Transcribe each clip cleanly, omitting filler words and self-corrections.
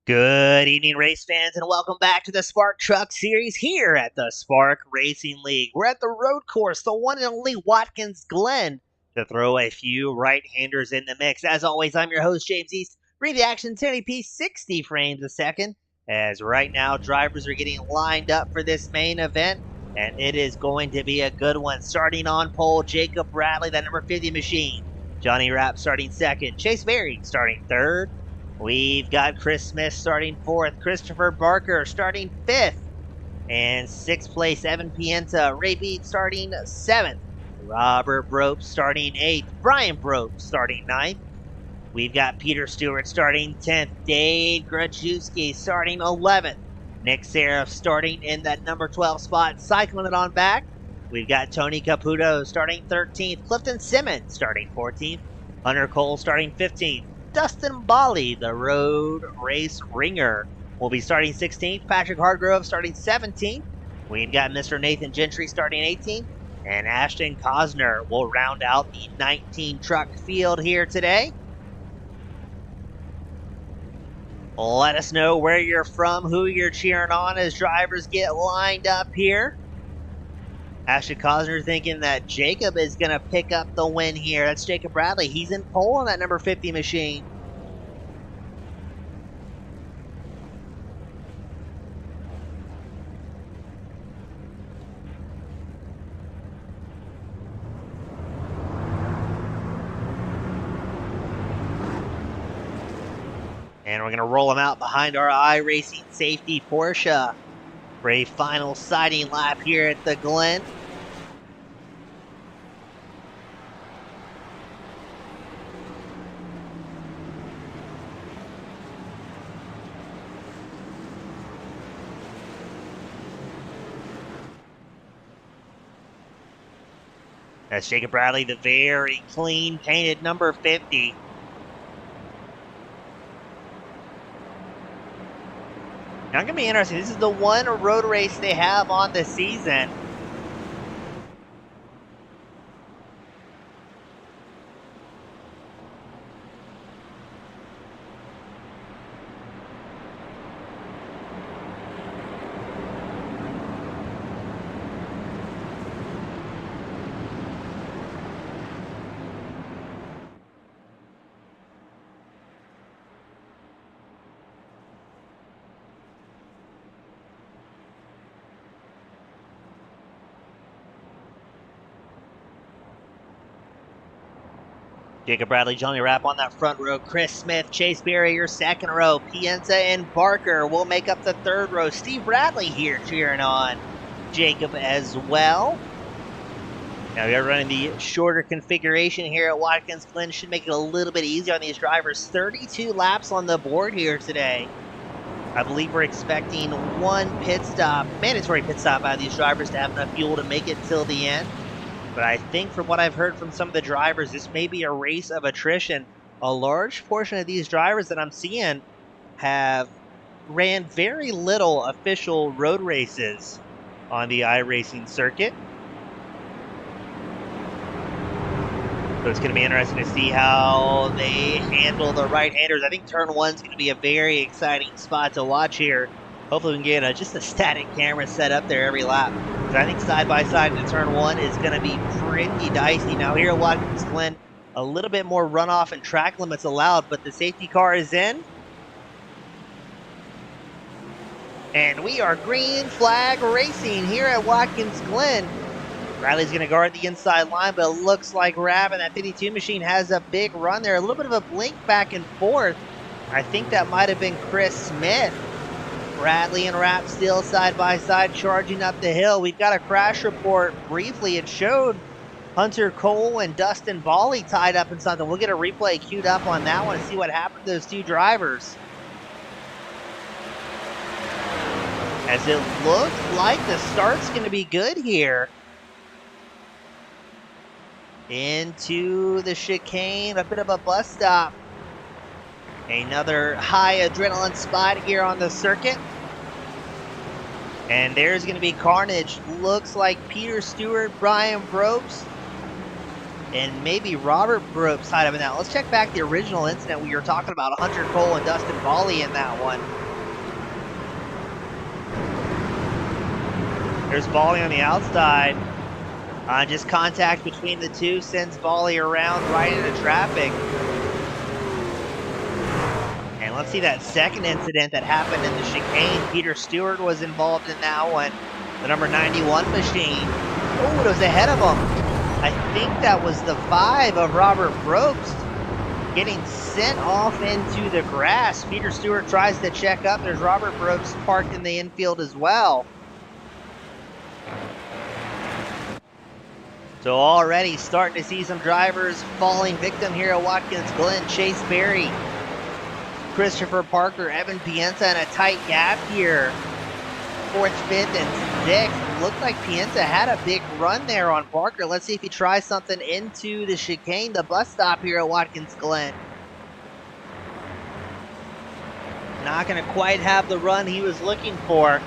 Good evening, race fans, and welcome back to the Spark Truck Series here at the Spark Racing League. We're at the road course, the one and only Watkins Glen, to throw a few right-handers in the mix. As always, I'm your host, James East. Bring the action 1080p 60 frames a second, as right now drivers are getting lined up for this main event, and it is going to be a good one. Starting on pole, Jacob Bradley, that number 50 machine. Johnny Rapp starting second. Chase Berry starting third. We've got Chris Smith starting fourth, Christopher Barker starting fifth, and sixth place, Evan Pienta. Ray Beat starting seventh, Robert Brope starting eighth, Brian Brope starting ninth. We've got Peter Stewart starting 10th, Dave Grajewski starting 11th, Nick Seraph starting in that number 12 spot, cycling it on back. We've got Tony Caputo starting 13th, Clifton Simmons starting 14th, Hunter Cole starting 15th, Dustin Bali, the road race ringer, will be starting 16th. Patrick Hargrove starting 17th. We've got Mr. Nathan Gentry starting 18th. And Ashton Cosner will round out the 19 truck field here today. Let us know where you're from, who you're cheering on as drivers get lined up here. Ashton Cosner thinking that Jacob is going to pick up the win here. That's Jacob Bradley. He's in pole on that number 50 machine. And we're going to roll them out behind our iRacing safety Porsche for a final sighting lap here at the Glen. That's Jacob Bradley, the very clean painted number 50. Now, it's going to be interesting. This is the one road race they have on the season. Jacob Bradley, Johnny Rapp on that front row. Chris Smith, Chase Berry, your second row. Pienza and Barker will make up the third row. Steve Bradley here cheering on Jacob as well. Now we are running the shorter configuration here at Watkins Glen. Should make it a little bit easier on these drivers. 32 laps on the board here today. I believe we're expecting one pit stop, mandatory pit stop out of these drivers to have enough fuel to make it till the end. But I think from what I've heard from some of the drivers, this may be a race of attrition. A large portion of these drivers that I'm seeing have ran very little official road races on the iRacing circuit. So it's going to be interesting to see how they handle the right-handers. I think turn one's going to be a very exciting spot to watch here. Hopefully we can get just a static camera set up there every lap. Because I think side-by-side into turn one is going to be pretty dicey. Now here at Watkins Glen, a little bit more runoff and track limits allowed, but the safety car is in. And we are green flag racing here at Watkins Glen. Riley's going to guard the inside line, but it looks like Rapp and that 52 machine has a big run there. A little bit of a blink back and forth. I think that might have been Chris Smith. Bradley and Rapp still side by side charging up the hill. We've got a crash report. Briefly, it showed Hunter Cole and Dustin Bali tied up in something. We'll get a replay queued up on that one and see what happened to those two drivers. As it looks like the start's going to be good here. Into the chicane, a bit of a bus stop. Another high adrenaline spot here on the circuit. And there's going to be carnage. Looks like Peter Stewart, Brian Brobes, and maybe Robert Brope side of it now. Let's check back the original incident we were talking about, Hunter Cole and Dustin Bally in that one. There's Bally on the outside. Just contact between the two sends Bally around right into traffic. And let's see that second incident that happened in the chicane. Peter Stewart was involved in that one. The number 91 machine. Oh, it was ahead of him. I think that was the 5 of Robert Probst getting sent off into the grass. Peter Stewart tries to check up. There's Robert Probst parked in the infield as well. So already starting to see some drivers falling victim here at Watkins Glen. Chase Berry, Christopher Parker, Evan Pienza in a tight gap here. 4th, 5th, and 6th. Looked like Pienza had a big run there on Parker. Let's see if he tries something into the chicane, the bus stop here at Watkins Glen. Not going to quite have the run he was looking for.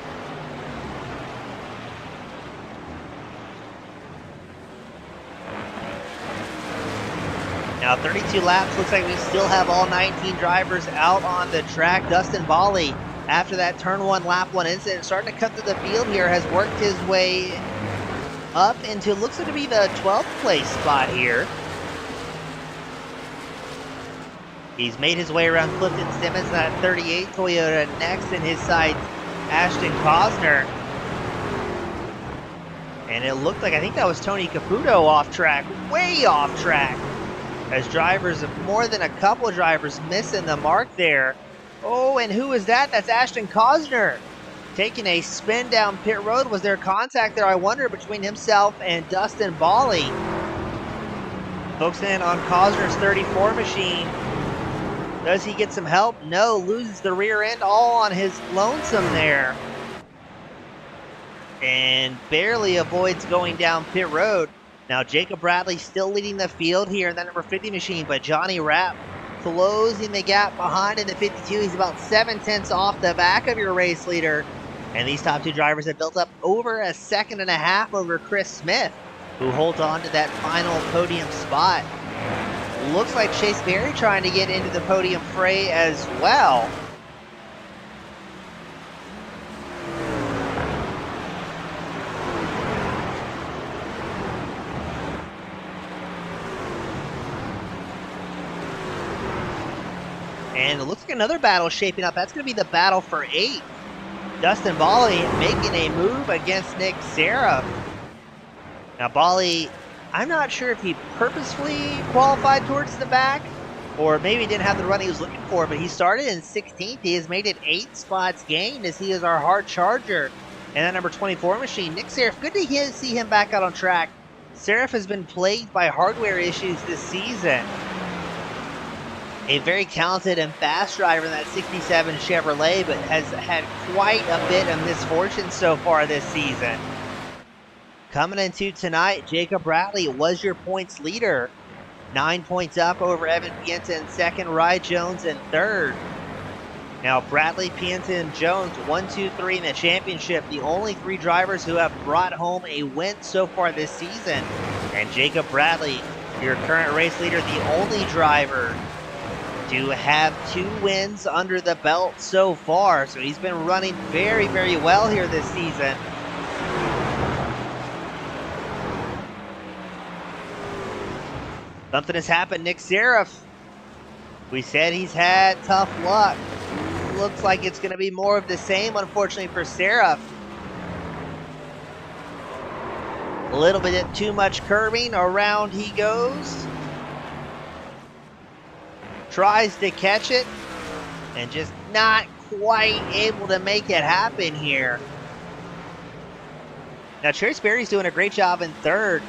Now 32 laps, looks like we still have all 19 drivers out on the track. Dustin Bally, after that turn 1, lap 1 incident, starting to cut through the field here, has worked his way up into, looks like to be the 12th place spot here. He's made his way around Clifton Simmons in that 38 Toyota. Next in his sights, Ashton Cosner. And it looked like, I think that was Tony Caputo off track, way off track. As drivers, more than a couple of drivers missing the mark there. Oh, and who is that? That's Ashton Cosner taking a spin down pit road. Was there contact there, I wonder, between himself and Dustin Bally? Focusing on Cosner's 34 machine. Does he get some help? No, loses the rear end all on his lonesome there. And barely avoids going down pit road. Now Jacob Bradley still leading the field here in that number 50 machine, but Johnny Rapp closing the gap behind in the 52. He's about 7/10 off the back of your race leader. And these top 2 drivers have built up over a second and a half over Chris Smith, who holds on to that final podium spot. Looks like Chase Berry trying to get into the podium fray as well. And it looks like another battle shaping up. That's going to be the battle for 8. Dustin Bally making a move against Nick Seraph. Now Bally, I'm not sure if he purposefully qualified towards the back, or maybe didn't have the run he was looking for, but he started in 16th. He has made it 8 spots gained as he is our hard charger. And that number 24 machine, Nick Seraph, good to see him back out on track. Seraph has been plagued by hardware issues this season. A very talented and fast driver in that 67 Chevrolet, but has had quite a bit of misfortune so far this season. Coming into tonight, Jacob Bradley was your points leader. 9 points up over Evan Pienza in second, Rye Jones in third. Now Bradley, Pienza, and Jones, 1, 2, 3 in the championship. The only 3 drivers who have brought home a win so far this season. And Jacob Bradley, your current race leader, the only driver to have 2 wins under the belt so far. So he's been running very, very well here this season. Something has happened. Nick Seraph, we said he's had tough luck. Looks like it's going to be more of the same, unfortunately, for Seraph. A little bit too much curving. Around he goes. Tries to catch it, and just not quite able to make it happen here. Now Chase Berry's doing a great job in third.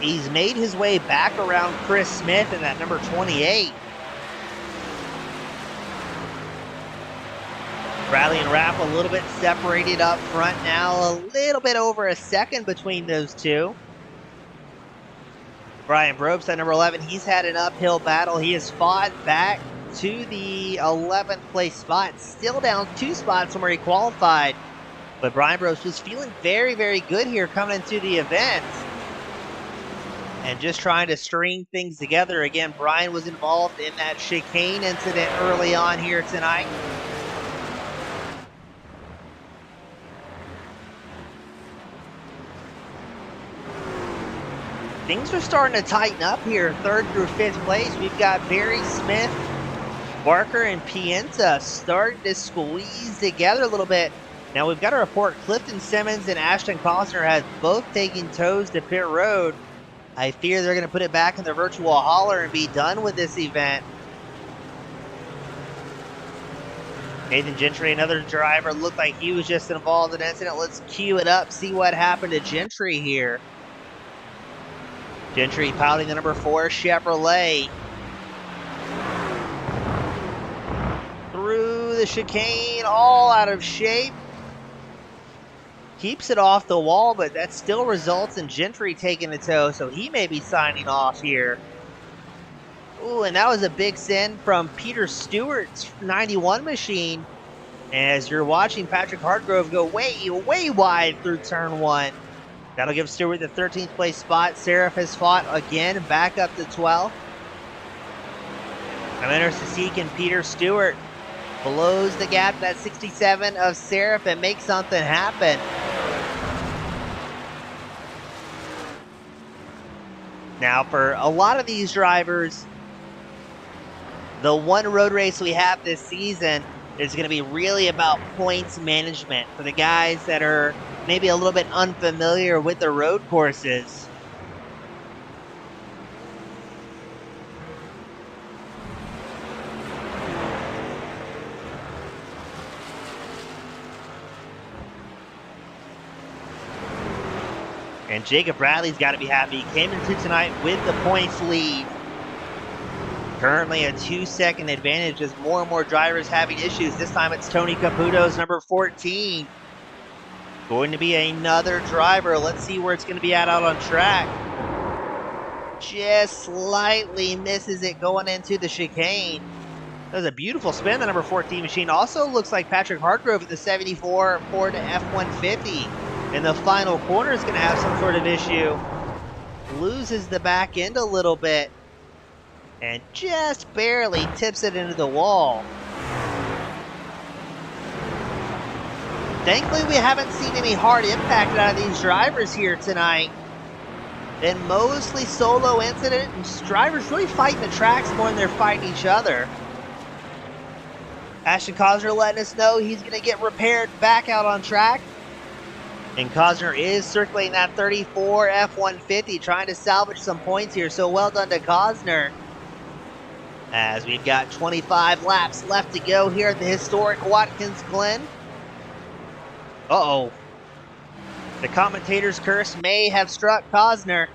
He's made his way back around Chris Smith in that number 28. Bradley and Rapp a little bit separated up front now, a little bit over a second between those two. Brian Probst at number 11, he's had an uphill battle. He has fought back to the 11th place spot, still down 2 spots from where he qualified. But Brian Probst was feeling very, very good here coming into the event. And just trying to string things together. Again, Brian was involved in that chicane incident early on here tonight. Things are starting to tighten up here, 3rd through 5th place. We've got Barry Smith, Barker, and Pienta starting to squeeze together a little bit. Now we've got to report Clifton Simmons and Ashton Costner have both taken tows to pit road. I fear they're going to put it back in the virtual hauler and be done with this event. Nathan Gentry, another driver, looked like he was just involved in an incident. Let's cue it up, see what happened to Gentry here. Gentry piloting the number 4 Chevrolet. Through the chicane, all out of shape. Keeps it off the wall, but that still results in Gentry taking the tow, so he may be signing off here. Ooh, and that was a big send from Peter Stewart's 91 machine. As you're watching Patrick Hartgrove go way, way wide through turn 1. That'll give Stewart the 13th place spot. Seraph has fought again, back up to 12. I'm interested to see can Peter Stewart blows the gap to that 67 of Seraph and make something happen. Now, for a lot of these drivers, the one road race we have this season is going to be really about points management for the guys that are maybe a little bit unfamiliar with the road courses. And Jacob Bradley's got to be happy. He came into tonight with the points lead. Currently a 2-second advantage as more and more drivers having issues. This time it's Tony Caputo's number 14. Going to be another driver. Let's see where it's going to be at out on track. Just slightly misses it going into the chicane. That was a beautiful spin. The number 14 machine also looks like Patrick Hartgrove at the 74 Ford F-150. In the final corner is going to have some sort of issue. Loses the back end a little bit. And just barely tips it into the wall. Thankfully, we haven't seen any hard impact out of these drivers here tonight. Been mostly solo incident, and drivers really fighting the tracks more than they're fighting each other. Ashton Cosner letting us know he's going to get repaired back out on track. And Cosner is circulating that 34 F-150, trying to salvage some points here, so well done to Cosner. As we've got 25 laps left to go here at the historic Watkins Glen. Uh-oh. The commentator's curse may have struck Cosner.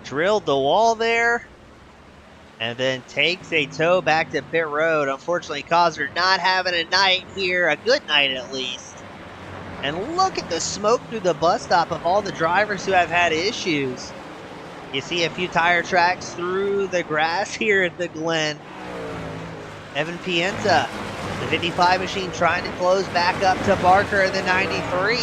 Drilled the wall there. And then takes a tow back to pit road. Unfortunately, Cosner not having a night here. A good night at least. And look at the smoke through the bus stop of all the drivers who have had issues. You see a few tire tracks through the grass here at the Glen. Evan Pienta, the 55 machine, trying to close back up to Barker in the 93.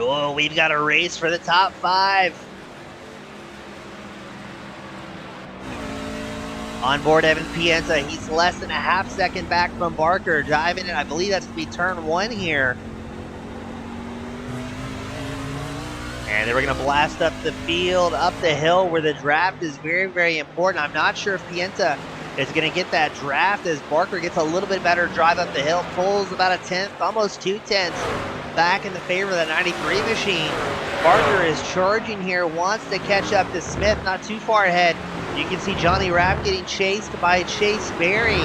Oh, we've got a race for the top 5. On board Evan Pienta, he's less than a half second back from Barker, driving in. I believe that's going to be turn 1 here. And then we're going to blast up the field, up the hill where the draft is very, very important. I'm not sure if Pienta is going to get that draft as Barker gets a little bit better drive up the hill, pulls about a tenth, almost 2 tenths back in the favor of the 93 machine. Barker is charging here, wants to catch up to Smith, not too far ahead. You can see Johnny Rapp getting chased by Chase Berry.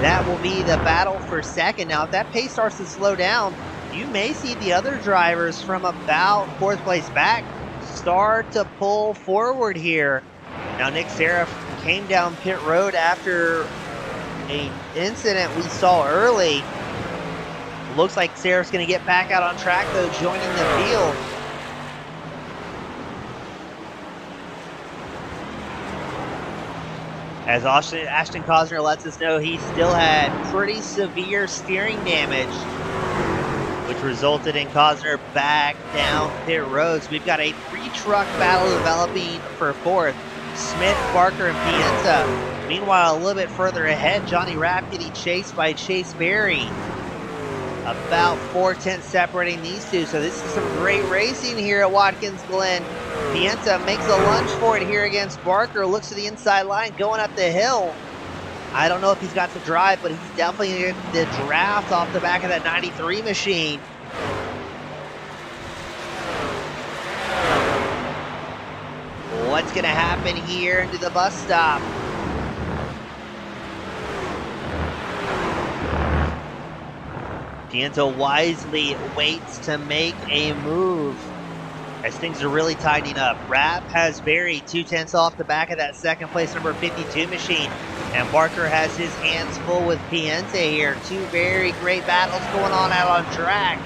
That will be the battle for second. Now, if that pace starts to slow down, you may see the other drivers from about 4th place back start to pull forward here. Now, Nick Seraph came down pit road after an incident we saw early. Looks like Seraph's going to get back out on track, though, joining the field. As Ashton Cosner lets us know, he still had pretty severe steering damage, which resulted in Cosner back down pit roads. We've got a 3-truck battle developing for fourth. Smith, Barker, and Pienta. Meanwhile, a little bit further ahead, Johnny Rapp getting chased by Chase Berry. About 4/10 separating these two, so this is some great racing here at Watkins Glen. Pienta makes a lunge for it here against Barker, looks to the inside line, going up the hill. I don't know if he's got the drive, but he's definitely going to get the draft off the back of that 93 machine. What's going to happen here into the bus stop? Pienta wisely waits to make a move as things are really tightening up. Rapp has Berry 2/10 off the back of that second place number 52 machine. And Barker has his hands full with Pienta here. Two very great battles going on out on track.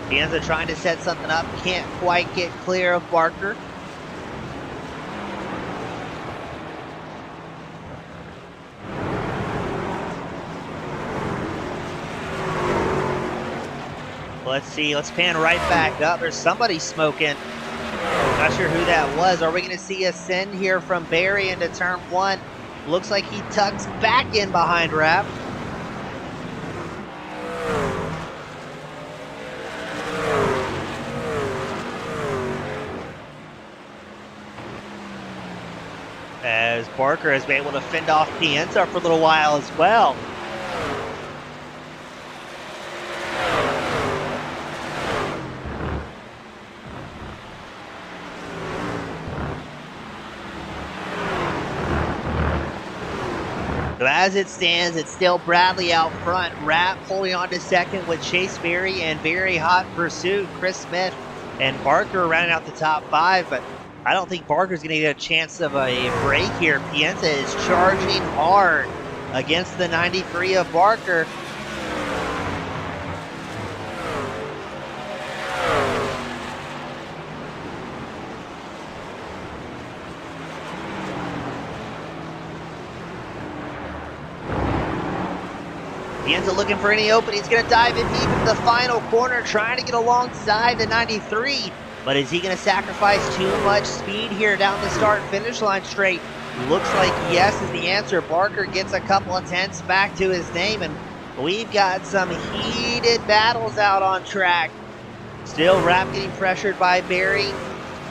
Pienta trying to set something up. Can't quite get clear of Barker. Let's see, let's pan right back up. There's somebody smoking. Not sure who that was. Are we going to see a send here from Berry into turn 1? Looks like he tucks back in behind Rapp. As Barker has been able to fend off Pienta for a little while as well. So as it stands, it's still Bradley out front. Rapp holding on to second with Chase Berry and very hot pursuit. Chris Smith and Barker rounding out the top 5, but I don't think Barker's going to get a chance of a break here. Pienta is charging hard against the 93 of Barker. Pienta looking for any opening. He's going to dive in deep into the final corner, trying to get alongside the 93. But is he going to sacrifice too much speed here down the start-finish line straight? Looks like yes is the answer. Barker gets a couple of tenths back to his name, and we've got some heated battles out on track. Still Rapp getting pressured by Berry.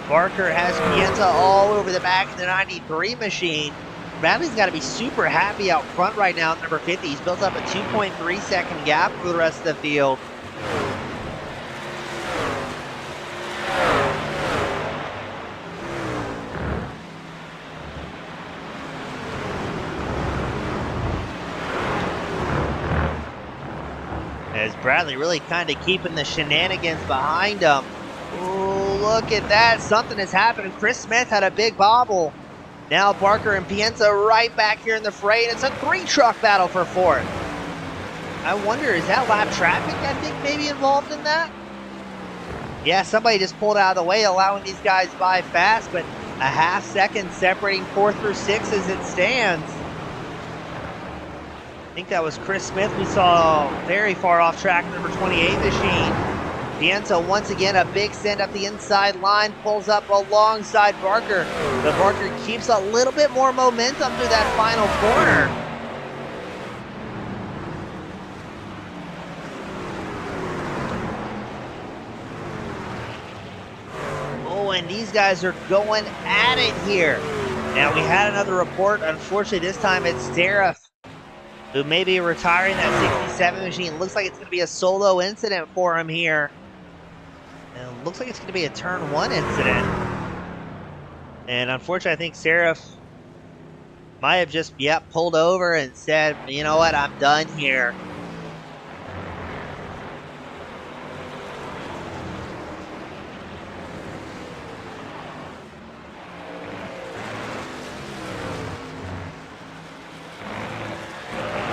Barker has Pienta all over the back of the 93 machine. Bradley's got to be super happy out front right now at number 50. He's built up a 2.3 second gap for the rest of the field. As Bradley really kind of keeping the shenanigans behind him. Ooh, look at that. Something has happened. Chris Smith had a big bobble. Now Barker and Pienta right back here in the fray, and it's a 3-truck battle for fourth. I wonder, is that lap traffic, I think, maybe involved in that? Yeah, somebody just pulled out of the way, allowing these guys by fast, but a half second separating 4 through 6 as it stands. I think that was Chris Smith we saw very far off track, number 28 machine. Pienta once again a big send up the inside line, pulls up alongside Barker. But Barker keeps a little bit more momentum through that final corner. Oh, and these guys are going at it here. Now we had another report. Unfortunately, this time it's Seraph who may be retiring that 67 machine. Looks like it's going to be a solo incident for him here. And it looks like it's going to be a turn 1 incident. And unfortunately, I think Seraph might have just, pulled over and said, you know what, I'm done here.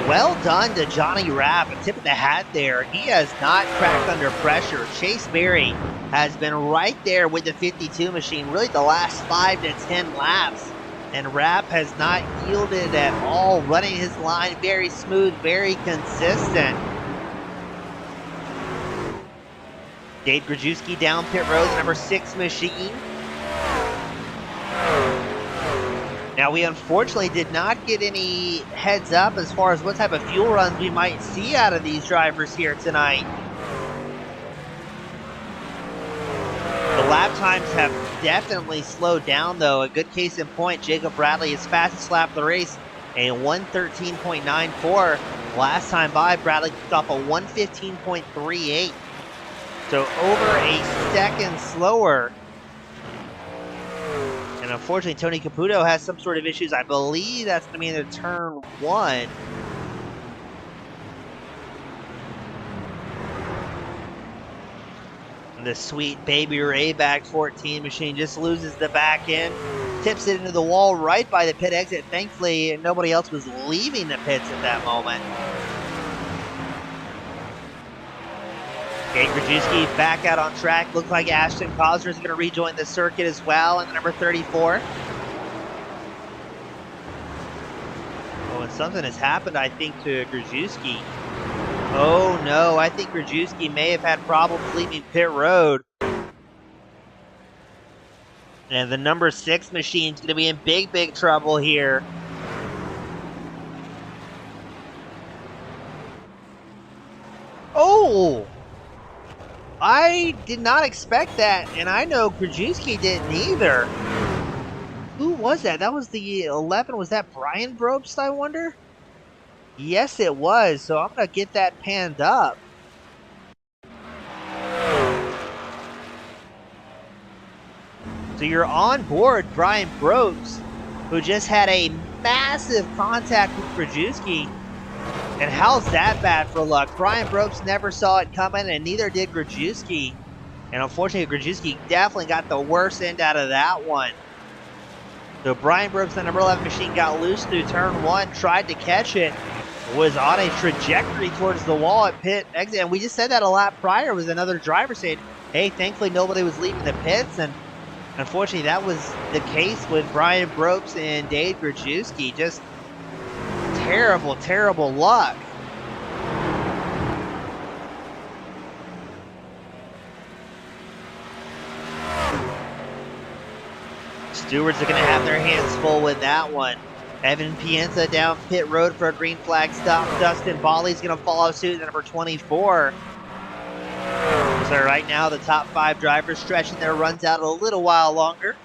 Well done to Johnny Rapp. A tip of the hat there. He has not cracked under pressure. Chase Berry has been right there with the 52 machine, really the last 5 to 10 laps. And Rapp has not yielded at all, running his line very smooth, very consistent. Dave Grajewski down pit road, the number 6 machine. Now, we unfortunately did not get any heads up as far as what type of fuel runs we might see out of these drivers here tonight. The lap times have definitely slowed down, though. A good case in point, Jacob Bradley, his fastest lap of the race, a 1:13.94. Last time by, Bradley kicked off a 1:15.38. So over a second slower. And unfortunately, Tony Caputo has some sort of issues. I believe that's going to be in the turn 1. And the sweet Baby Ray back 14 machine just loses the back end, tips it into the wall right by the pit exit. Thankfully, nobody else was leaving the pits at that moment. Dave Grajewski back out on track. Looks like Ashton Cosner is going to rejoin the circuit as well in the number 34. Oh, and something has happened, I think, to Grajewski. Oh, no. I think Grajewski may have had problems leaving pit road. And the number 6 machine is going to be in big, big trouble here. Oh! I did not expect that, and I know Grajewski didn't either. Who was that? That was the 11. Was that Brian Brobst, I wonder? Yes, it was, so I'm going to get that panned up. So you're on board Brian Brobst, who just had a massive contact with Grajewski. And how's that bad for luck? Brian Brobst never saw it coming, and neither did Grajewski. And unfortunately, Grajewski definitely got the worst end out of that one. So Brian Brobst, the number 11 machine, got loose through turn 1, tried to catch it, was on a trajectory towards the wall at pit exit. And we just said that a lap prior was another driver saying, hey, thankfully nobody was leaving the pits. And unfortunately, that was the case with Brian Brobst and Dave Grajewski. Just terrible, terrible luck. Stewards are going to have their hands full with that one. Evan Pienza down pit road for a green flag stop. Dustin Bawley's going to follow suit at number 24. So right now, the top 5 drivers stretching their runs out a little while longer.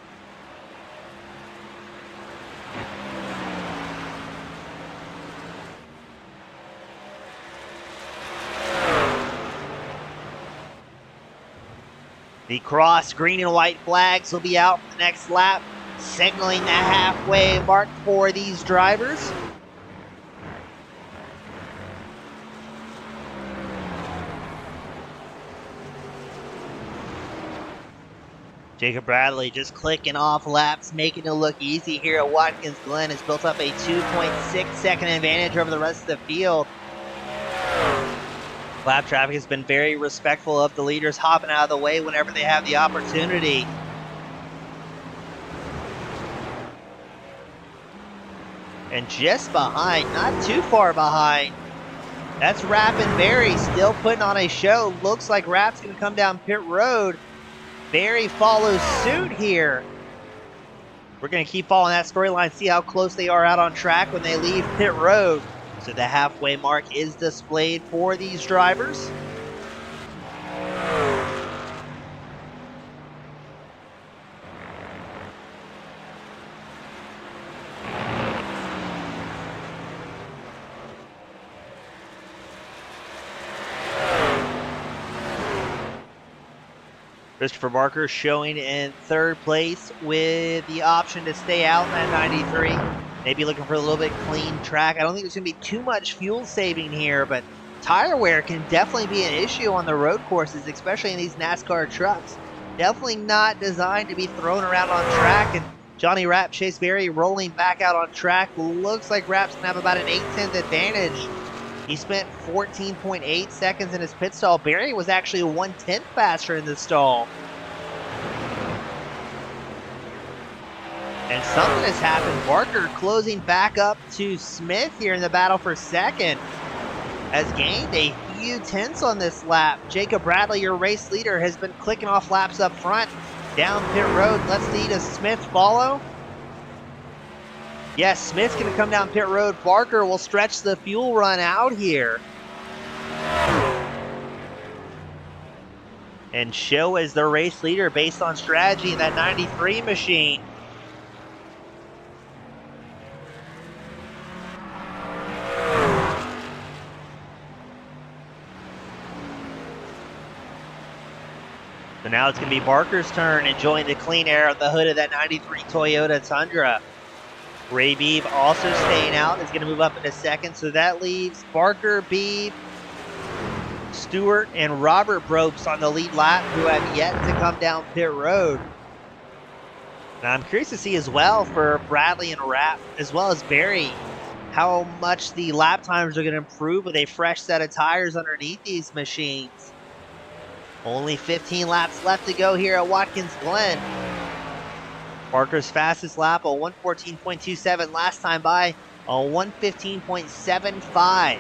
The cross green and white flags will be out for the next lap, signaling the halfway mark for these drivers. Jacob Bradley just clicking off laps, making it look easy here at Watkins Glen. Has built up a 2.6 second advantage over the rest of the field. Lap traffic has been very respectful of the leaders, hopping out of the way whenever they have the opportunity. And just behind, not too far behind, that's Rapp and Berry still putting on a show. Looks like Rapp's going to come down pit road. Berry follows suit here. We're going to keep following that storyline, see how close they are out on track when they leave pit road. So the halfway mark is displayed for these drivers. Christopher Barker showing in 3rd place with the option to stay out in that 93. Maybe looking for a little bit clean track. I don't think there's going to be too much fuel saving here, but tire wear can definitely be an issue on the road courses, especially in these NASCAR trucks. Definitely not designed to be thrown around on track, and Johnny Rapp, Chase Berry rolling back out on track. Looks like Rapp's going to have about an 8/10 advantage. He spent 14.8 seconds in his pit stall. Berry was actually 1/10 faster in the stall. And something has happened. Barker closing back up to Smith here in the battle for second. Has gained a few tenths on this lap. Jacob Bradley, your race leader, has been clicking off laps up front. Down pit road, let's see, does Smith follow? Yes, Smith's going to come down pit road. Barker will stretch the fuel run out here. And show as the race leader based on strategy in that 93 machine. So now it's going to be Barker's turn, enjoying the clean air on the hood of that 93 Toyota Tundra. Ray Beebe also staying out, is going to move up into second, so that leaves Barker, Beebe, Stewart, and Robert Brobst on the lead lap, who have yet to come down pit road. Now I'm curious to see as well for Bradley and Rapp, as well as Berry, how much the lap times are going to improve with a fresh set of tires underneath these machines. Only 15 laps left to go here at Watkins Glen. Barker's fastest lap, a 1:14.27. Last time by, a 1:15.75.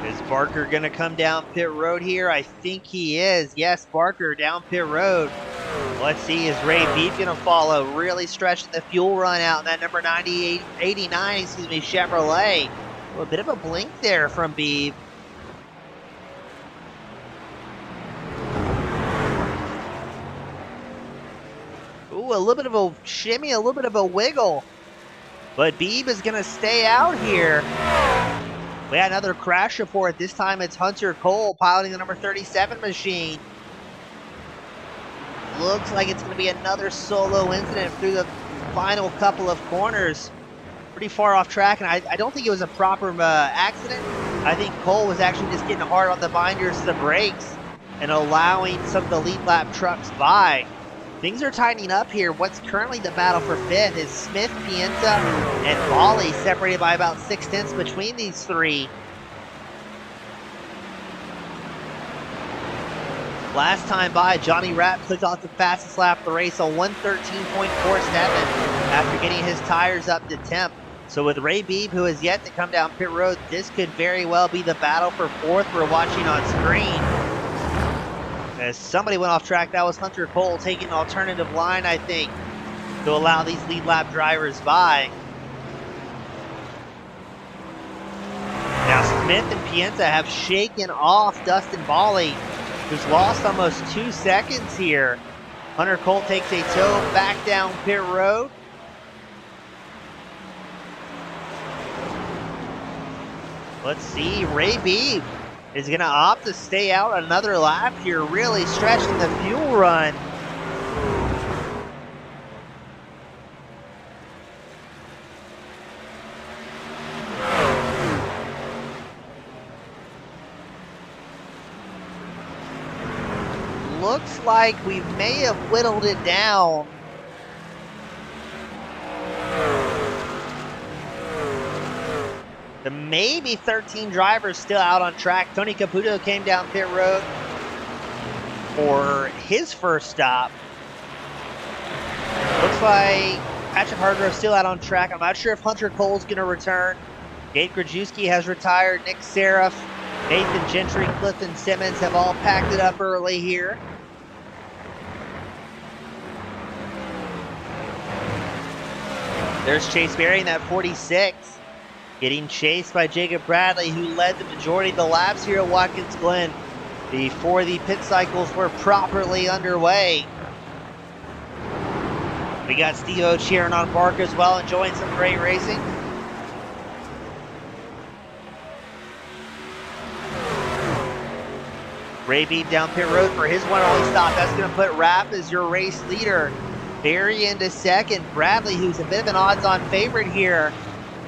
Is Barker going to come down pit road here? I think he is. Yes, Barker down pit road. Let's see, is Ray Beebe going to follow? Really stretching the fuel run out in that number 89, Chevrolet. A bit of a blink there from Beebe. Ooh, a little bit of a shimmy, a little bit of a wiggle. But Beebe is going to stay out here. We had another crash report. This time it's Hunter Cole piloting the number 37 machine. Looks like it's going to be another solo incident through the final couple of corners. Pretty far off track, and I don't think it was a proper accident. I think Cole was actually just getting hard on the binders to the brakes and allowing some of the lead lap trucks by. Things are tightening up here. What's currently the battle for fifth is Smith, Pienta, and Bali, separated by about 6/10 between these three. Last time by, Johnny Rapp clicked off the fastest lap of the race on 1:13.47 after getting his tires up to temp. So with Ray Beebe, who has yet to come down pit road, this could very well be the battle for fourth we're watching on screen. As somebody went off track, that was Hunter Cole taking an alternative line, I think, to allow these lead lap drivers by. Now Smith and Pienta have shaken off Dustin Bali, who's lost almost 2 seconds here. Hunter Cole takes a tow back down pit road. Let's see, Ray Beebe is going to opt to stay out another lap here, really stretching the fuel run. Looks like we may have whittled it down. Maybe 13 drivers still out on track. Tony Caputo came down pit road for his first stop. Looks like Patrick Hargrove still out on track. I'm not sure if Hunter Cole's going to return. Gabe Grajewski has retired. Nick Seraph, Nathan Gentry, Clifton Simmons have all packed it up early here. There's Chase Berry in that 46. Getting chased by Jacob Bradley, who led the majority of the laps here at Watkins Glen before the pit cycles were properly underway. We got Steve-O cheering on Barker as well, enjoying some great racing. Ray Beebe down pit road for his one only stop. That's going to put Rapp as your race leader. Berry into second. Bradley, who's a bit of an odds-on favorite here,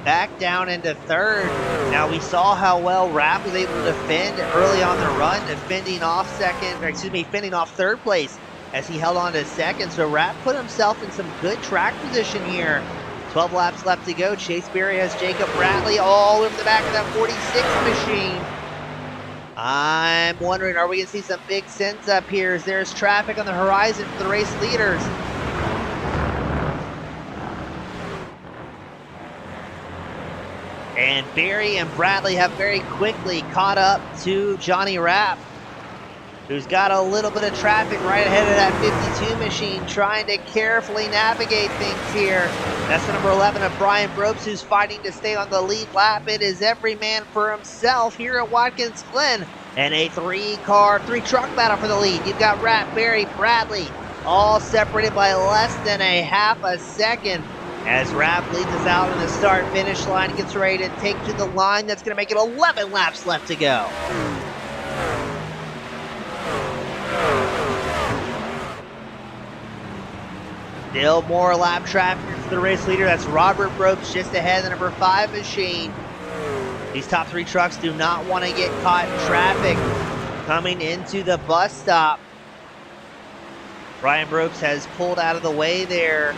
back down into third. Now we saw how well Rapp was able to defend early on the run, fending off third place as he held on to second. So Rapp put himself in some good track position here. 12 laps left to go. Chase Berry has Jacob Bradley all over the back of that 46 machine. I'm wondering, are we going to see some big sends up here as there's traffic on the horizon for the race leaders? And Berry and Bradley have very quickly caught up to Johnny Rapp, who's got a little bit of traffic right ahead of that 52 machine, trying to carefully navigate things here. That's the number 11 of Brian Brobes, who's fighting to stay on the lead lap. It is every man for himself here at Watkins Glen, and a three-truck battle for the lead. You've got Rapp, Berry, Bradley, all separated by less than a half a second. As Rapp leads us out on the start-finish line, gets ready to take to the line. That's going to make it 11 laps left to go. Still more lap traffic for the race leader. That's Robert Brobes just ahead of the number 5 machine. These top 3 trucks do not want to get caught in traffic coming into the bus stop. Brian Brobes has pulled out of the way there.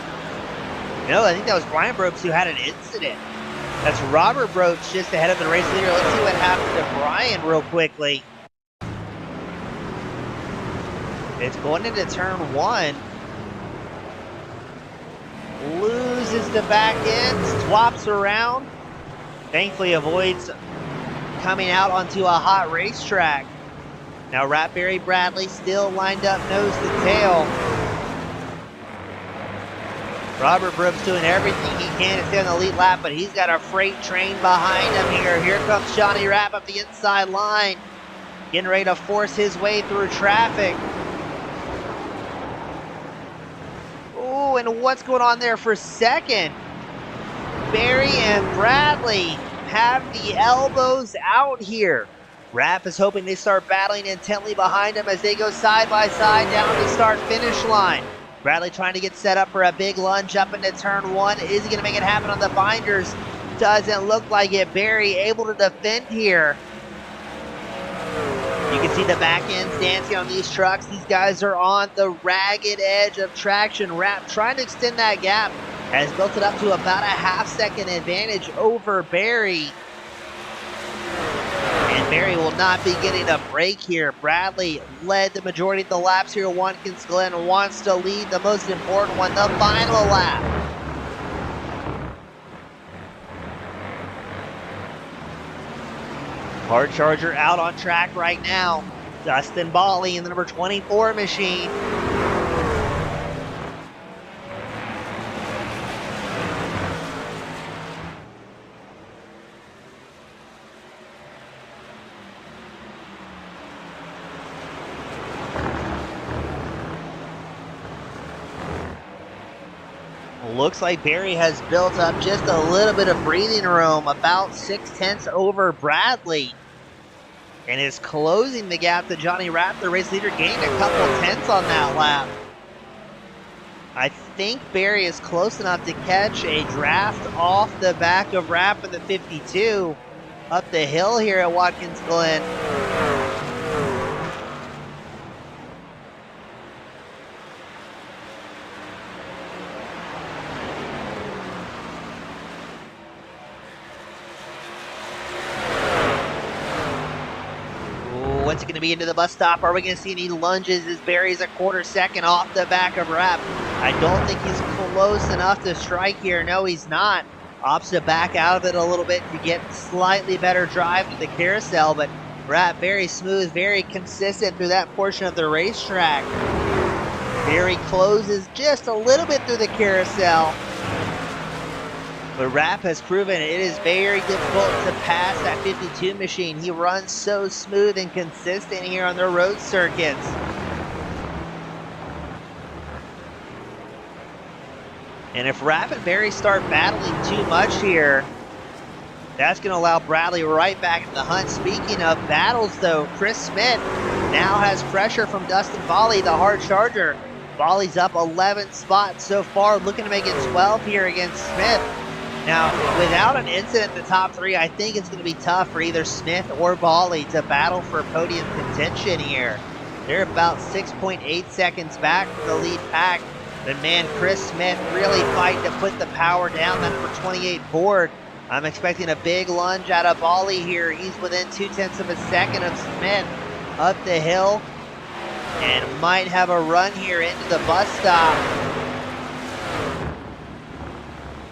No, I think that was Brian Brobes who had an incident. That's Robert Brobes just ahead of the race leader. Let's see what happened to Brian real quickly. It's going into turn 1. Loses the back end, swaps around. Thankfully avoids coming out onto a hot racetrack. Now Rapp, Berry, Bradley still lined up nose to tail. Robert Brobes doing everything he can to stay on the lead lap, but he's got a freight train behind him here. Here comes Johnny Rapp up the inside line, getting ready to force his way through traffic. Oh, and what's going on there for second? Berry and Bradley have the elbows out here. Rapp is hoping they start battling intently behind him as they go side by side down the start-finish line. Bradley trying to get set up for a big lunge up into turn 1. Is he going to make it happen on the binders? Doesn't look like it. Berry able to defend here. You can see the back ends dancing on these trucks. These guys are on the ragged edge of traction. Rapp trying to extend that gap has built it up to about a half-second advantage over Berry. And Berry will not be getting a break here. Bradley led the majority of the laps here. Watkins Glen wants to lead the most important one, the final lap. Hard Charger out on track right now. Dustin Bally in the number 24 machine. Looks like Berry has built up just a little bit of breathing room, about 6/10 over Bradley, and is closing the gap to Johnny Rapp. The race leader gained a couple tenths on that lap. I think Berry is close enough to catch a draft off the back of Rapp in the 52 up the hill here at Watkins Glen. What's it going to be into the bus stop? Are we going to see any lunges as Berry's a quarter second off the back of Rapp? I don't think he's close enough to strike here. No, he's not. Opts to back out of it a little bit to get slightly better drive to the carousel, but Rapp very smooth, very consistent through that portion of the racetrack. Berry closes just a little bit through the carousel. But Rapp has proven it is very difficult to pass that 52 machine. He runs so smooth and consistent here on the road circuits. And if Rapp and Berry start battling too much here, that's going to allow Bradley right back in the hunt. Speaking of battles, though, Chris Smith now has pressure from Dustin Bally, the hard charger. Bally's up 11 spots so far, looking to make it 12 here against Smith. Now, without an incident in the top three, I think it's going to be tough for either Smith or Bali to battle for podium contention here. They're about 6.8 seconds back from the lead pack. But man, Chris Smith really fighting to put the power down. That number 28 board. I'm expecting a big lunge out of Bali here. He's within 0.2 of a second of Smith up the hill and might have a run here into the bus stop.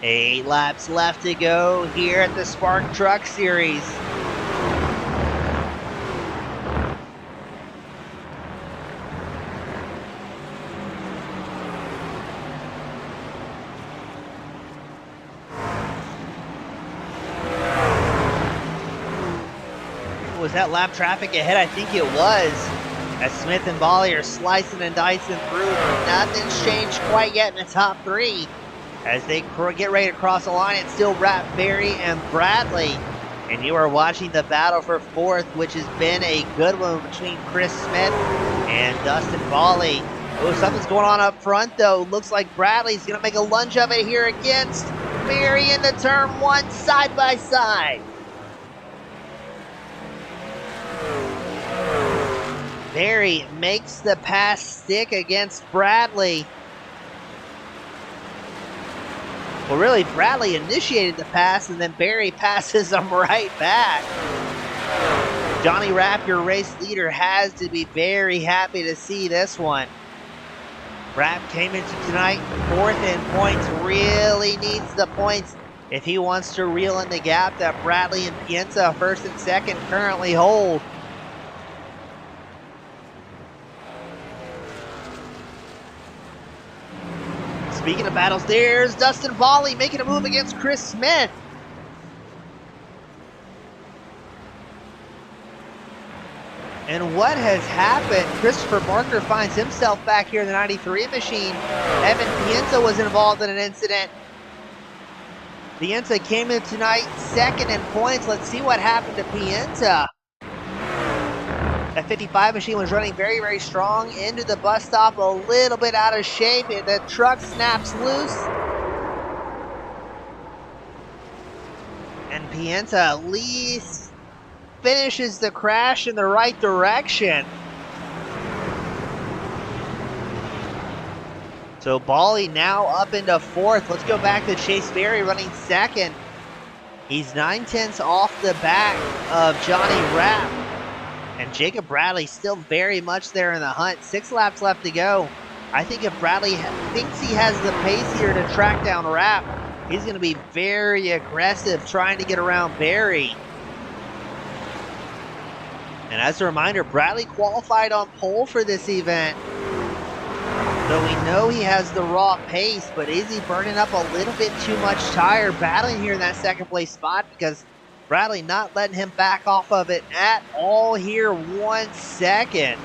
8 laps left to go here at the Spark Truck Series. Was that lap traffic ahead? I think it was. As Smith and Bali are slicing and dicing through. Nothing's changed quite yet in the top three. As they get ready to cross the line, it's still Barry and Bradley. And you are watching the battle for fourth, which has been a good one between Chris Smith and Dustin Bali. Oh, something's going on up front, though. Looks like Bradley's going to make a lunge of it here against Barry in the turn one, side by side. Barry makes the pass stick against Bradley. Well, really, Bradley initiated the pass, and then Barry passes him right back. Johnny Rapp, your race leader, has to be very happy to see this one. Rapp came into tonight fourth in points, really needs the points if he wants to reel in the gap that Bradley and Pienza, first and second, currently hold. Speaking of battles, there's Dustin Bali making a move against Chris Smith. And what has happened? Christopher Barker finds himself back here in the 93 machine. Evan Pienza was involved in an incident. Pienza came in tonight second in points. Let's see what happened to Pienza. That 55 machine was running very, very strong into the bus stop, a little bit out of shape, and the truck snaps loose. And Pienza at least finishes the crash in the right direction. So Bali now up into fourth. Let's go back to Chase Berry running second. He's 9/10 off the back of Johnny Rapp. And Jacob Bradley still very much there in the hunt. 6 laps left to go. I think if Bradley thinks he has the pace here to track down Rapp, he's going to be very aggressive trying to get around Barry. And as a reminder, Bradley qualified on pole for this event. So we know he has the raw pace, but is he burning up a little bit too much tire battling here in that second place spot? Because Bradley not letting him back off of it at all here, 1 second.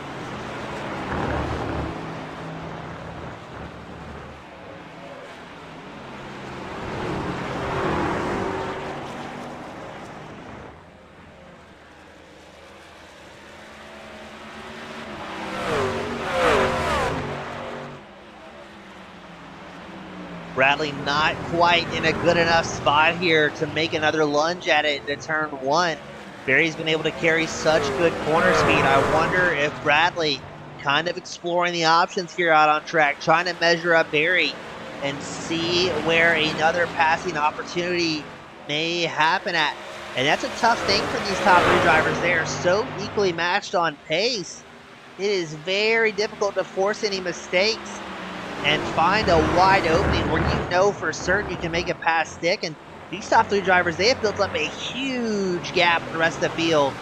Bradley not quite in a good enough spot here to make another lunge at it to turn one. Barry's been able to carry such good corner speed. I wonder if Bradley kind of exploring the options here out on track, trying to measure up Barry and see where another passing opportunity may happen at. And that's a tough thing for these top three drivers. They are so equally matched on pace. It is very difficult to force any mistakes and find a wide opening where you know for certain you can make a pass stick. And these top three drivers, they have built up a huge gap from the rest of the field.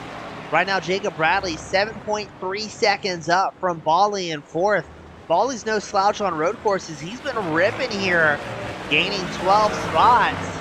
Right now, Jacob Bradley, 7.3 seconds up from Bali in fourth. Bali's no slouch on road courses. He's been ripping here, gaining 12 spots.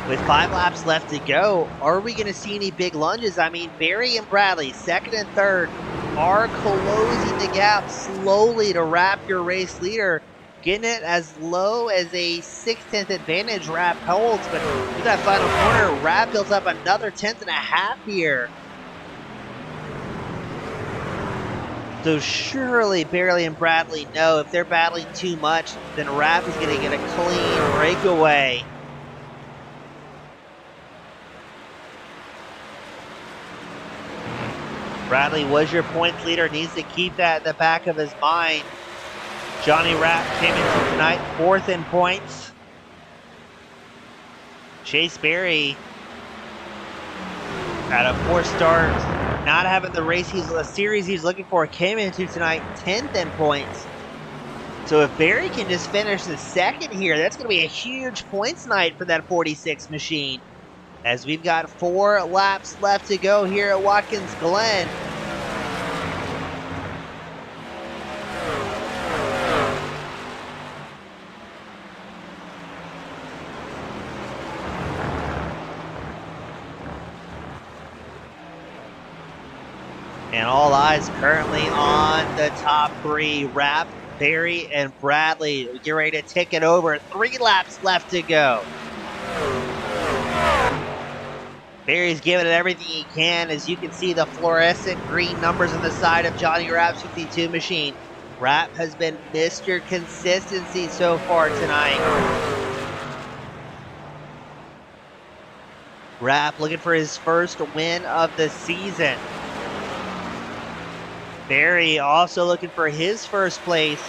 With 5 laps left to go, are we going to see any big lunges? I mean, Barry and Bradley, second and third, are closing the gap slowly to Rapp, your race leader. Getting it as low as a 6/10 advantage Rapp holds, but through that final corner, Rapp builds up another 1/10 and a half here. So surely Barely and Bradley know if they're battling too much, then Rapp is going to get a clean breakaway. Bradley was your points leader, needs to keep that in the back of his mind. Johnny Rapp came into tonight 4th in points. Chase Berry at a 4 start, not having the series he's looking for, came into tonight 10th in points. So if Berry can just finish the 2nd here, that's going to be a huge points night for that 46 machine. As we've got 4 laps left to go here at Watkins Glen. And all eyes currently on the top 3, Rapp, Berry, and Bradley. Get ready to take it over. 3 laps left to go. Berry's giving it everything he can. As you can see, the fluorescent green numbers on the side of Johnny Rapp's 52 machine. Rapp has been Mr. Consistency so far tonight. Rapp looking for his first win of the season. Berry also looking for his first place,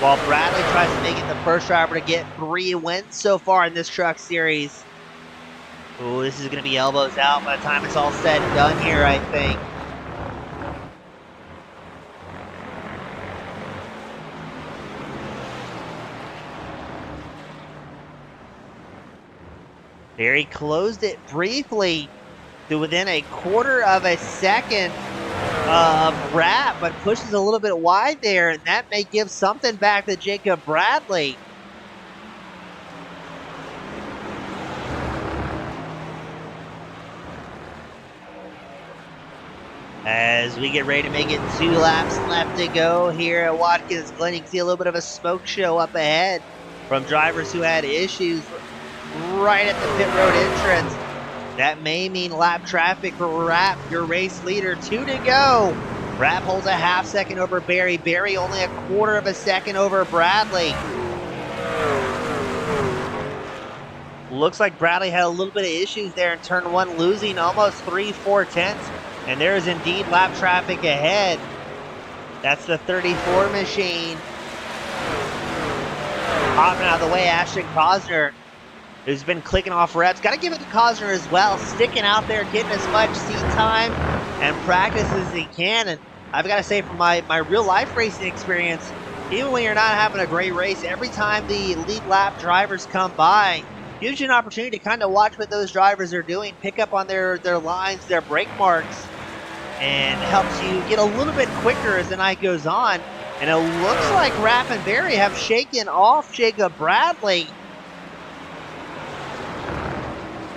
while Bradley tries to make it the first driver to get 3 wins so far in this truck series. Ooh, this is going to be elbows out by the time it's all said and done here, I think. Berry closed it briefly to within a 1/4 of a second of Rapp, but pushes a little bit wide there, and that may give something back to Jacob Bradley. As we get ready to make it 2 laps left to go here at Watkins Glen, you can see a little bit of a smoke show up ahead from drivers who had issues right at the pit road entrance. That may mean lap traffic for Rapp, your race leader. 2 to go. Rapp holds a 1/2 second over Berry. Berry only a 1/4 of a second over Bradley. Looks like Bradley had a little bit of issues there in turn 1, losing almost 3/4 tenths. And there is indeed lap traffic ahead. That's the 34 machine. Hopping out of the way, Ashton Cosner, who's been clicking off reps. Got to give it to Cosner as well, sticking out there, getting as much seat time and practice as he can. And I've got to say, from my real life racing experience, even when you're not having a great race, every time the lead lap drivers come by, gives you an opportunity to kind of watch what those drivers are doing, pick up on their lines, their brake marks, and helps you get a little bit quicker as the night goes on. And it looks like Rapp and Berry have shaken off Jacob Bradley.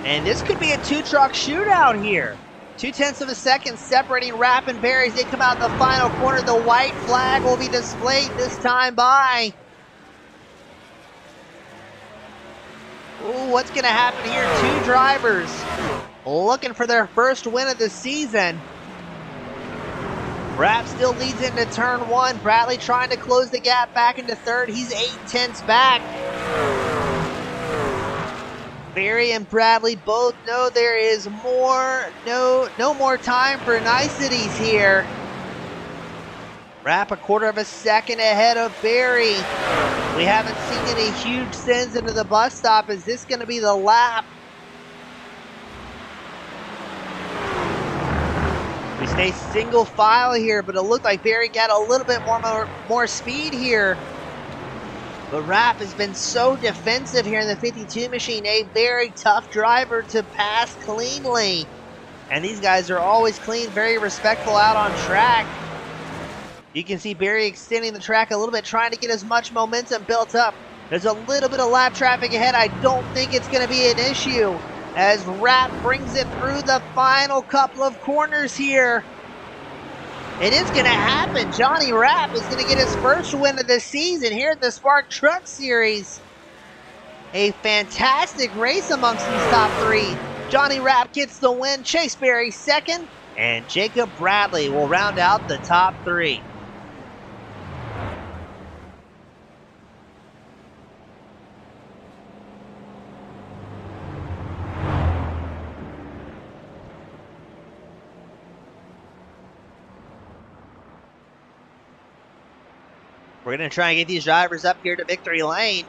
And this could be a 2-truck shootout here. 0.2 of a second separating Rapp and Berry as they come out in the final corner. The white flag will be displayed this time by. Ooh, what's going to happen here? 2 drivers looking for their first win of the season. Rapp still leads into turn 1. Bradley trying to close the gap back into 3rd. He's 0.8 back. Berry and Bradley both know there is no more time for niceties here. Rapp a 1/4 of a second ahead of Berry. We haven't seen any huge sends into the bus stop. Is this going to be the lap? We stay single file here, but it looked like Berry got a little bit more speed here. But Rapp has been so defensive here in the 52 machine, a very tough driver to pass cleanly. And these guys are always clean, very respectful out on track. You can see Berry extending the track a little bit, trying to get as much momentum built up. There's a little bit of lap traffic ahead. I don't think it's going to be an issue as Rapp brings it through the final couple of corners here. It is going to happen. Johnny Rapp is going to get his first win of the season here at the Spark Truck Series. A fantastic race amongst these top 3. Johnny Rapp gets the win, Chase Berry second, and Jacob Bradley will round out the top 3. We're going to try and get these drivers up here to victory lane.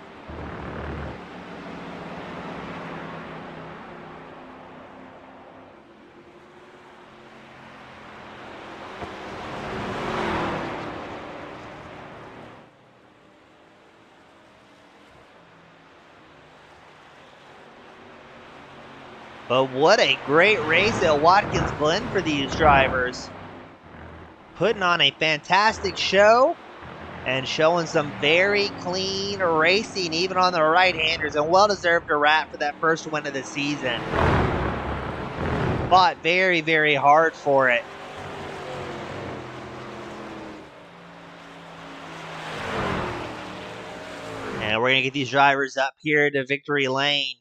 But what a great race at Watkins Glen for these drivers. Putting on a fantastic show and showing some very clean racing, even on the right-handers, and well-deserved a wrap for that first win of the season. Fought very, very hard for it. And we're going to get these drivers up here to victory lane.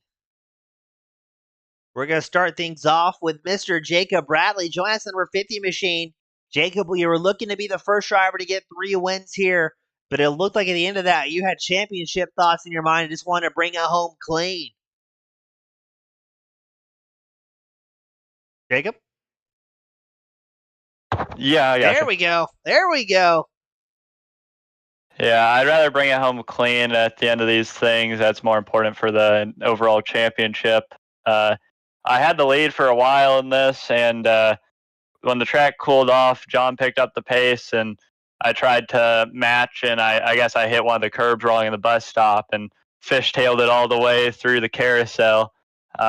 We're going to start things off with Mr. Jacob Bradley. Join us in number 50 machine. Jacob, you were looking to be the first driver to get 3 wins here, but it looked like at the end of that, you had championship thoughts in your mind and just wanted to bring it home clean. Jacob? Yeah, I gotcha. There we go. There we go. Yeah, I'd rather bring it home clean at the end of these things. That's more important for the overall championship. I had the lead for a while in this, and when the track cooled off, John picked up the pace, and I tried to match, and I guess I hit one of the curbs wrong in the bus stop and fishtailed it all the way through the carousel. So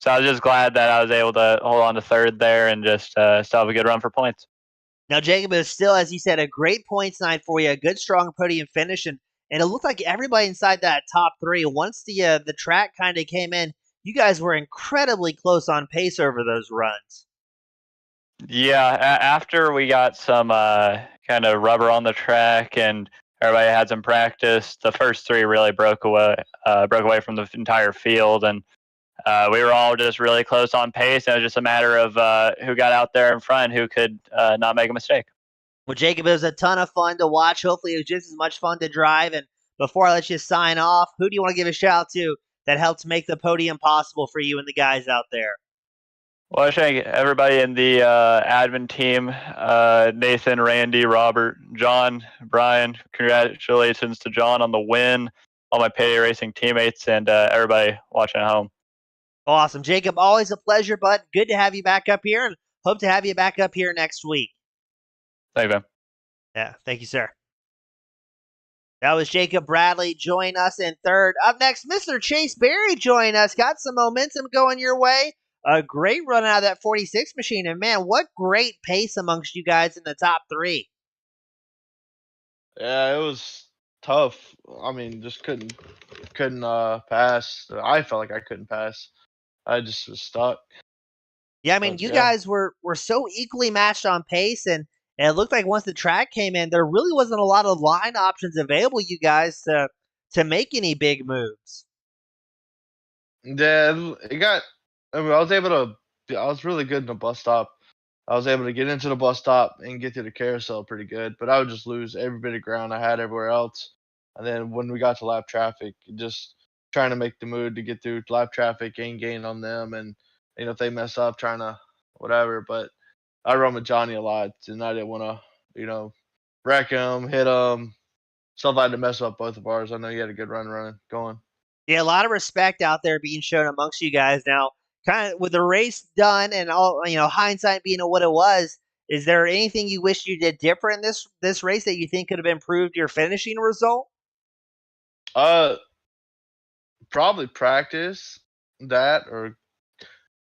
I was just glad that I was able to hold on to third there and just still have a good run for points. Now, Jacob, is still, as you said, a great points night for you, a good, strong podium finish, and it looked like everybody inside that top 3, once the track kind of came in, you guys were incredibly close on pace over those runs. Yeah, after we got some kind of rubber on the track and everybody had some practice, the first 3 really broke away from the entire field, and we were all just really close on pace. And it was just a matter of who got out there in front, who could not make a mistake. Well, Jacob, it was a ton of fun to watch. Hopefully, it was just as much fun to drive. And before I let you sign off, who do you want to give a shout out to that helped make the podium possible for you and the guys out there? Well, I thank everybody in the admin team, Nathan, Randy, Robert, John, Brian. Congratulations to John on the win, all my payday racing teammates, and everybody watching at home. Awesome. Jacob, always a pleasure, bud. Good to have you back up here, and hope to have you back up here next week. Thank you, man. Yeah, thank you, sir. That was Jacob Bradley. Join us in third. Up next, Mr. Chase Berry join us. Got some momentum going your way. A great run out of that 46 machine. And man, what great pace amongst you guys in the top 3. Yeah, it was tough. I mean, just couldn't pass. I felt like I couldn't pass. I just was stuck. Yeah, I mean, But you yeah, guys were so equally matched on pace, and it looked like once the track came in, there really wasn't a lot of line options available you guys to make any big moves. yeah, it got. I mean, I was able to. I was really good in the bus stop. I was able to get into the bus stop and get to the carousel pretty good, but I would just lose every bit of ground I had everywhere else. And then when we got to lap traffic, just trying to make the move to get through lap traffic and gain on them, and if they mess up, trying to whatever. But I run with Johnny a lot, and I didn't want to wreck him, hit him, stuff like to mess up both of ours. I know you had a good run running going. Yeah, a lot of respect out there being shown amongst you guys. Now, kind of with the race done and all, hindsight being what it was, is there anything you wish you did different in this race that you think could have improved your finishing result? Uh, Probably practice that, or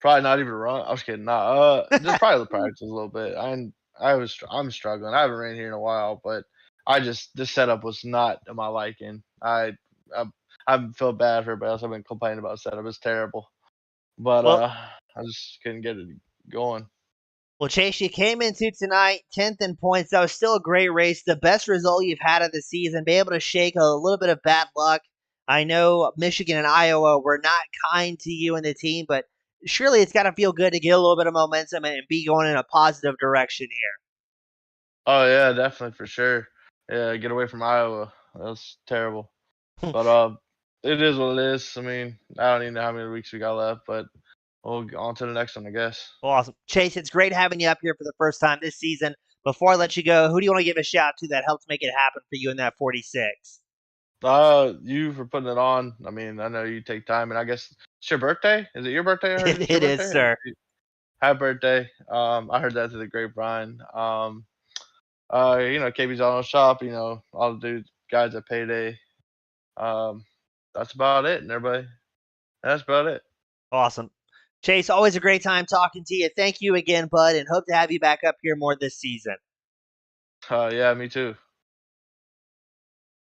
probably not even run. I was kidding. Nah, just probably practice a little bit. I'm struggling. I haven't ran here in a while, but this setup was not to my liking. I feel bad for everybody else. I've been complaining about setup. It's terrible, but Well, I just couldn't get it going. Well, Chase, you came into tonight 10th in points. That was still a great race, the best result you've had of the season. Be able to shake a little bit of bad luck. I know Michigan and Iowa were not kind to you and the team, but surely it's got to feel good to get a little bit of momentum and be going in a positive direction here. Oh yeah, definitely for sure. Yeah, get away from Iowa. That's terrible. But it is what it is. I mean, I don't even know how many weeks we got left, but we'll go on to the next one, I guess. Awesome. Chase, it's great having you up here for the first time this season. before I let you go, who do you want to give a shout to that helped make it happen for you in that 46? You for putting it on. I mean, I know you take time, and I guess it's your birthday. Is it your birthday? I heard it's your It is, birthday. sir. Happy birthday. I heard that through the grapevine. KB's Auto Shop. All the dudes, guys at Payday. Um, that's about it, and everybody. That's about it. Awesome. Chase, always a great time talking to you. Thank you again, bud, and hope to have you back up here more this season. Yeah, me too.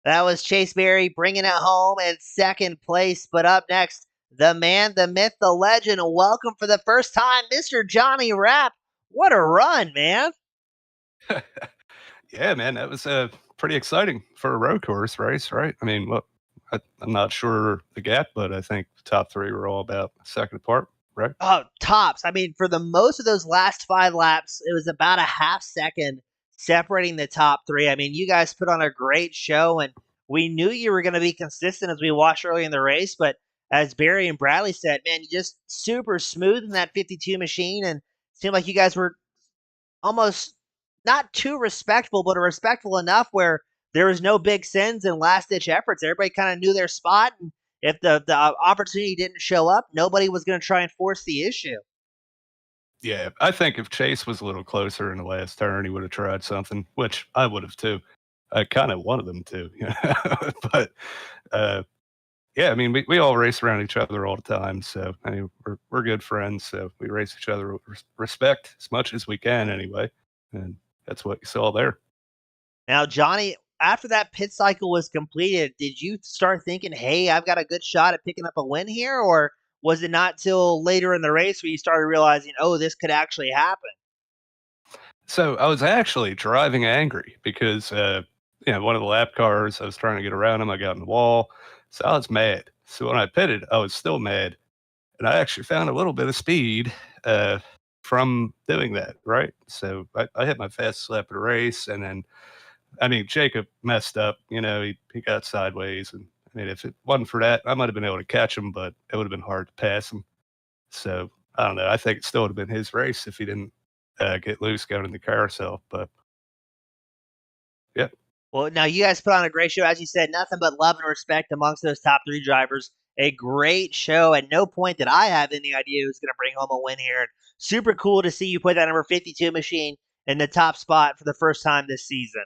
That was Chase Berry bringing it home in second place. But up next, the man, the myth, the legend. Welcome for the first time, Mr. Johnny Rapp. What a run, man. Yeah, man, that was pretty exciting for a road course race, right? I mean, look, I'm not sure the gap, but I think the top three were all about a second apart, right? Oh, tops. I mean, for the most of those last 5 laps, it was about a half second separating the top 3. I mean, you guys put on a great show, and we knew you were going to be consistent as we watched early in the race. But as Barry and Bradley said, man, you just super smooth in that 52 machine, and it seemed like you guys were almost not too respectful, but respectful enough where there was no big sins and last ditch efforts. Everybody kind of knew their spot, and if the opportunity didn't show up, nobody was going to try and force the issue. Yeah, I think if Chase was a little closer in the last turn, he would have tried something, which I would have too. I kind of wanted them to, but yeah, I mean, we all race around each other all the time, so I mean, we're good friends, so we race each other with respect as much as we can, anyway, and that's what you saw there. Now, Johnny, after that pit cycle was completed, did you start thinking, hey, I've got a good shot at picking up a win here? Or was it not till later in the race where you started realizing, oh, this could actually happen? So I was actually driving angry because, one of the lap cars, I was trying to get around him. I got in the wall. So I was mad. So when I pitted, I was still mad. And I actually found a little bit of speed from doing that, right? So I hit my fastest lap of the race. And then, I mean, Jacob messed up. He got sideways. And I mean, if it wasn't for that, I might have been able to catch him, but it would have been hard to pass him. So I don't know. I think it still would have been his race if he didn't get loose going in the carousel. But yeah, Well, now you guys put on a great show. As you said, nothing but love and respect amongst those top 3 drivers. A great show. At no point did I have any idea who was going to bring home a win here. And super cool to see you put that number 52 machine in the top spot for the first time this season.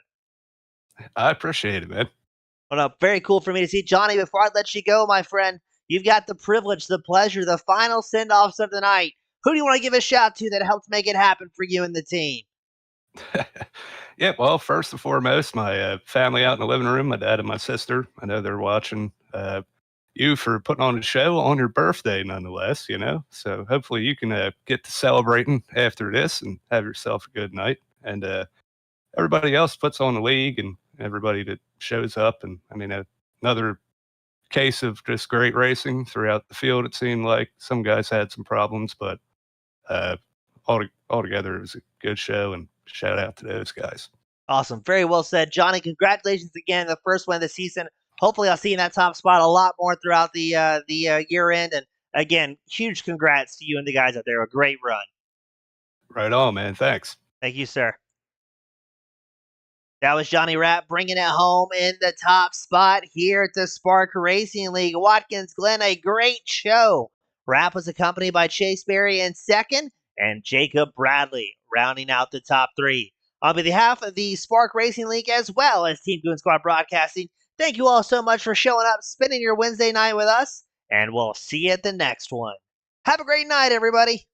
I appreciate it, man. Well, no, very cool for me to see. Johnny, before I let you go, my friend, you've got the privilege, the pleasure, the final send-offs of the night. Who do you want to give a shout to that helped make it happen for you and the team? Yeah, well, first and foremost, my family out in the living room, my dad and my sister. I know they're watching. You for putting on a show on your birthday, nonetheless. So hopefully you can get to celebrating after this and have yourself a good night. And everybody else puts on the league and everybody that shows up. And I mean, another case of just great racing throughout the field. It seemed like some guys had some problems, but altogether it was a good show. And shout out to those guys. Awesome. Very well said. Johnny, congratulations again. The first win of the season. Hopefully I'll see you in that top spot a lot more throughout the year end. And again, huge congrats to you and the guys out there. A great run. Right on, man. Thanks. Thank you, sir. That was Johnny Rapp bringing it home in the top spot here at the Spark Racing League. Watkins Glen, a great show. Rapp was accompanied by Chase Berry in second and Jacob Bradley rounding out the top 3. On behalf of the Spark Racing League as well as Team Goon Squad Broadcasting, thank you all so much for showing up, spending your Wednesday night with us, and we'll see you at the next one. Have a great night, everybody.